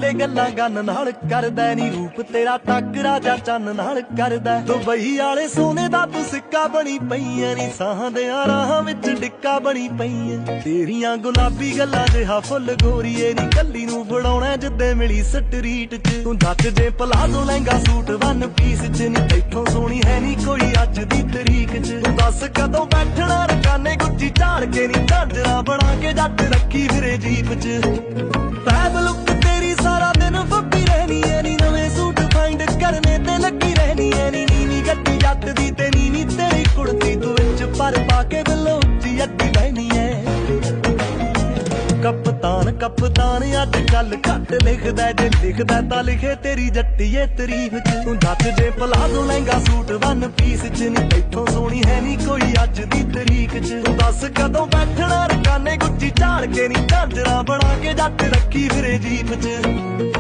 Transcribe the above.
ले गल्लां गन नाल करदा नी रूप तेरा टकरा जा चन्न नाल करदा दुबई आले सोने दा तू सिक्का बनी पईयां नी साहां दे राहां विच डिक्का बनी पईयां तेरियां गुलाबी गल्लां जिहा फुੱਲ गोरीए नी कल्ली नूं फड़ाउणा जिद्दे मिली स्ट्रीट च तू जੱਟ जे palazzo lehenga suit one piece च नी तैथों सोहणी है नी कोई अज दी तरीक च तू दस कदों बैठना रकाने गुੱਚੀ झाड़ के नी झांजरा बना के जੱਟ रखी फिरे जीप च फैब लुक तेरी सारा दिन फब्बी रहनी है नी नवें सूट फाइंड करने ते लगी रहनी है नी नीवी गड्डी जੱਟ दी ते नीवी तेरी कुड़ती तू विच पर पा के दिलों उच्ची अड्डी बहनी है कप्तान कप्तान अज कल घट लिखदा जे लिखदा तां लिखे तेरी जट्टीए तरीफ च तू जੱਟ जे palazzo lehenga suit one piece च नी तैथों सोहणी है नी कोई अज दी तरीक च तू दस कदों बैठना रकाने गुੱਚੀ झाड़ के नी झांजरा बना के जੱਟ रखी फिरे जीप च